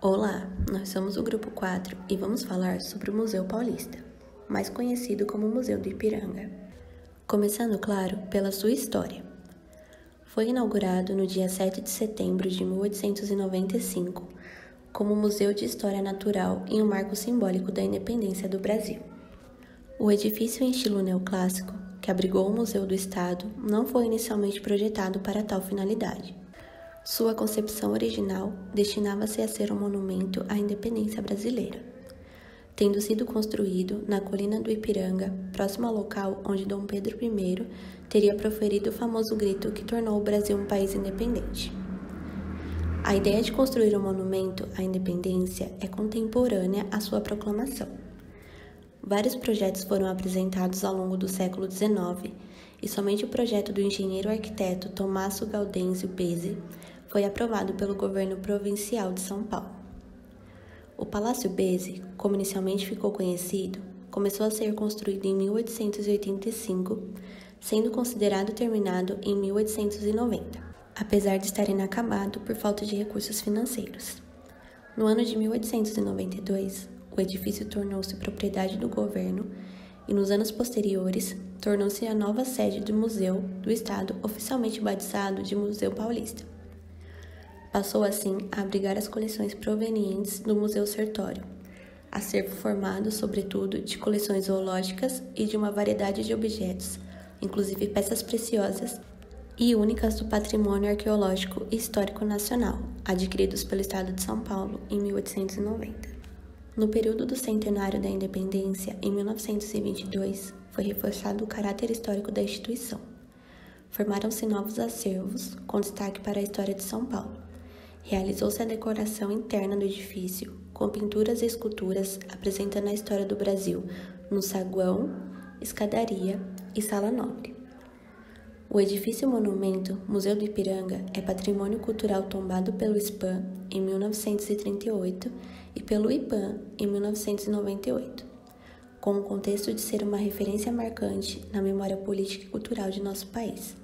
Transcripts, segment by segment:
Olá, nós somos o Grupo 4 e vamos falar sobre o Museu Paulista, mais conhecido como Museu do Ipiranga. Começando, claro, pela sua história. Foi inaugurado no dia 7 de setembro de 1895 como Museu de História Natural e um marco simbólico da independência do Brasil. O edifício em estilo neoclássico, que abrigou o Museu do Estado, não foi inicialmente projetado para tal finalidade. Sua concepção original destinava-se a ser um monumento à independência brasileira, tendo sido construído na colina do Ipiranga, próximo ao local onde Dom Pedro I teria proferido o famoso grito que tornou o Brasil um país independente. A ideia de construir um monumento à independência é contemporânea à sua proclamação. Vários projetos foram apresentados ao longo do século XIX e somente o projeto do engenheiro-arquiteto Tommaso Gaudenzio Bezzi foi aprovado pelo governo provincial de São Paulo. O Palácio Bezzi, como inicialmente ficou conhecido, começou a ser construído em 1885, sendo considerado terminado em 1890, apesar de estar inacabado por falta de recursos financeiros. No ano de 1892, o edifício tornou-se propriedade do governo e, nos anos posteriores, tornou-se a nova sede do Museu do Estado, oficialmente batizado de Museu Paulista. Passou assim a abrigar as coleções provenientes do Museu Sertório, acervo formado, sobretudo, de coleções zoológicas e de uma variedade de objetos, inclusive peças preciosas e únicas do patrimônio arqueológico e histórico nacional, adquiridos pelo Estado de São Paulo em 1890. No período do centenário da independência, em 1922, foi reforçado o caráter histórico da instituição. Formaram-se novos acervos, com destaque para a história de São Paulo. Realizou-se a decoração interna do edifício, com pinturas e esculturas apresentando a história do Brasil no saguão, escadaria e sala nobre. O edifício monumento Museu do Ipiranga é patrimônio cultural tombado pelo SPAM em 1938 e pelo IPAM em 1998, com o contexto de ser uma referência marcante na memória política e cultural de nosso país.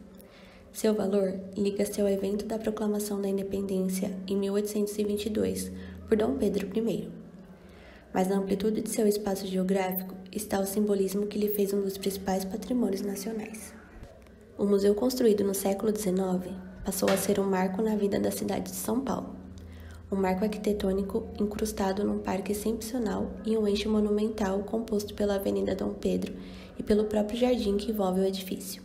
Seu valor liga-se ao evento da proclamação da independência em 1822 por Dom Pedro I. Mas na amplitude de seu espaço geográfico está o simbolismo que lhe fez um dos principais patrimônios nacionais. O museu, construído no século XIX, passou a ser um marco na vida da cidade de São Paulo. Um marco arquitetônico incrustado num parque excepcional e um eixo monumental composto pela Avenida Dom Pedro e pelo próprio jardim que envolve o edifício.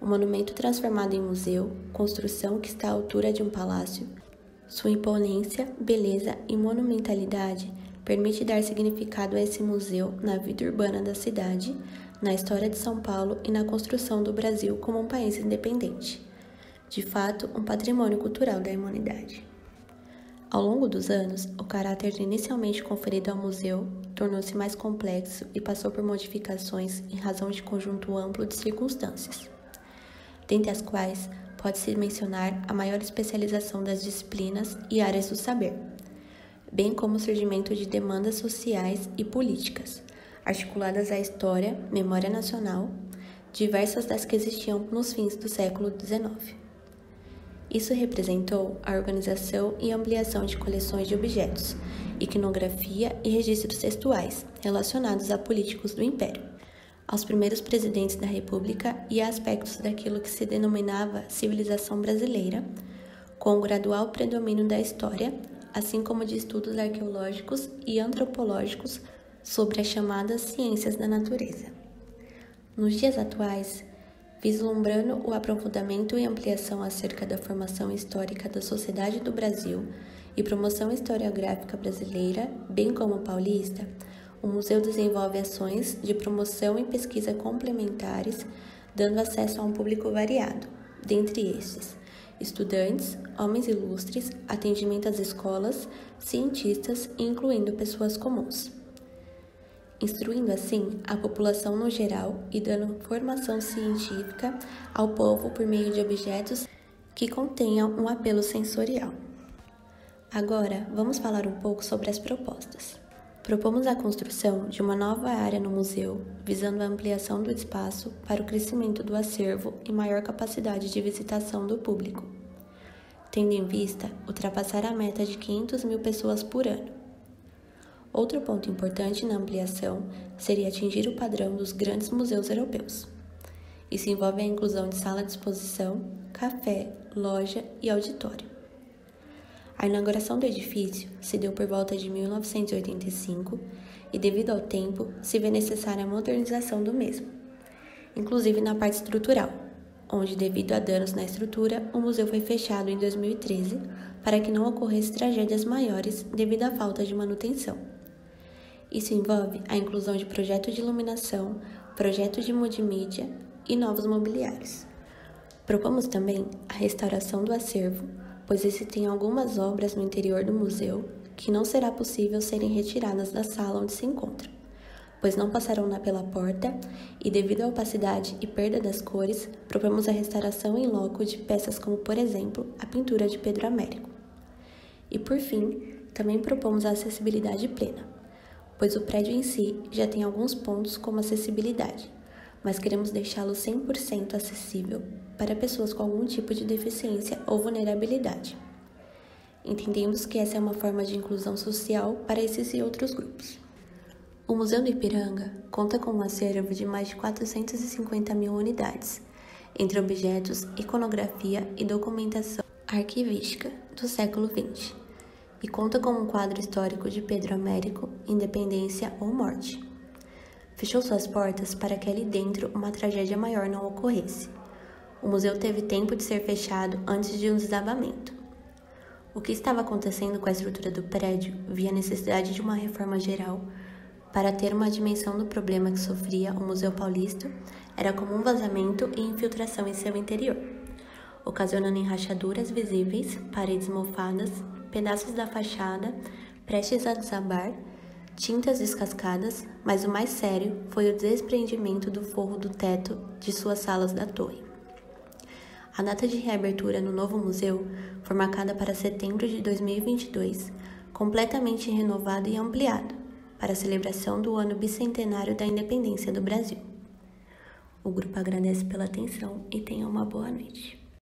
O monumento transformado em museu, construção que está à altura de um palácio, sua imponência, beleza e monumentalidade permite dar significado a esse museu na vida urbana da cidade, na história de São Paulo e na construção do Brasil como um país independente. De fato, um patrimônio cultural da humanidade. Ao longo dos anos, o caráter inicialmente conferido ao museu tornou-se mais complexo e passou por modificações em razão de conjunto amplo de circunstâncias, dentre as quais pode-se mencionar a maior especialização das disciplinas e áreas do saber, bem como o surgimento de demandas sociais e políticas, articuladas à história, memória nacional, diversas das que existiam nos fins do século XIX. Isso representou a organização e ampliação de coleções de objetos, iconografia e registros textuais relacionados a políticos do Império, aos primeiros presidentes da República e a aspectos daquilo que se denominava civilização brasileira, com o gradual predomínio da história, assim como de estudos arqueológicos e antropológicos sobre as chamadas ciências da natureza. Nos dias atuais, vislumbrando o aprofundamento e ampliação acerca da formação histórica da sociedade do Brasil e promoção historiográfica brasileira, bem como paulista, o museu desenvolve ações de promoção e pesquisa complementares, dando acesso a um público variado, dentre estes, estudantes, homens ilustres, atendimento às escolas, cientistas e incluindo pessoas comuns, instruindo assim a população no geral e dando formação científica ao povo por meio de objetos que contenham um apelo sensorial. Agora, vamos falar um pouco sobre as propostas. Propomos a construção de uma nova área no museu, visando a ampliação do espaço para o crescimento do acervo e maior capacidade de visitação do público. tendo em vista ultrapassar a meta de 500 mil pessoas por ano. Outro ponto importante na ampliação seria atingir o padrão dos grandes museus europeus. Isso envolve a inclusão de sala de exposição, café, loja e auditório. A inauguração do edifício se deu por volta de 1985 e, devido ao tempo, se vê necessária a modernização do mesmo, inclusive na parte estrutural, onde, devido a danos na estrutura, o museu foi fechado em 2013 para que não ocorressem tragédias maiores devido à falta de manutenção. Isso envolve a inclusão de projetos de iluminação, projetos de multimídia e novos mobiliários. Propomos também a restauração do acervo, pois existem algumas obras no interior do museu que não será possível serem retiradas da sala onde se encontra, pois não passarão pela porta e, devido à opacidade e perda das cores, propomos a restauração em loco de peças como, por exemplo, a pintura de Pedro Américo. E, por fim, também propomos a acessibilidade plena, pois o prédio em si já tem alguns pontos como acessibilidade, mas queremos deixá-lo 100% acessível para pessoas com algum tipo de deficiência ou vulnerabilidade. Entendemos que essa é uma forma de inclusão social para esses e outros grupos. O Museu do Ipiranga conta com um acervo de mais de 450 mil unidades, entre objetos, iconografia e documentação arquivística do século XX, e conta com um quadro histórico de Pedro Américo, Independência ou Morte. Fechou suas portas para que ali dentro uma tragédia maior não ocorresse. O museu teve tempo de ser fechado antes de um desabamento. O que estava acontecendo com a estrutura do prédio via a necessidade de uma reforma geral para ter uma dimensão do problema que sofria o Museu Paulista, era comum vazamento e infiltração em seu interior, ocasionando em rachaduras visíveis, paredes mofadas, pedaços da fachada prestes a desabar, tintas descascadas, mas o mais sério foi o desprendimento do forro do teto de suas salas da torre. A data de reabertura no novo museu foi marcada para setembro de 2022, completamente renovado e ampliado, para a celebração do ano bicentenário da independência do Brasil. O grupo agradece pela atenção e tenha uma boa noite.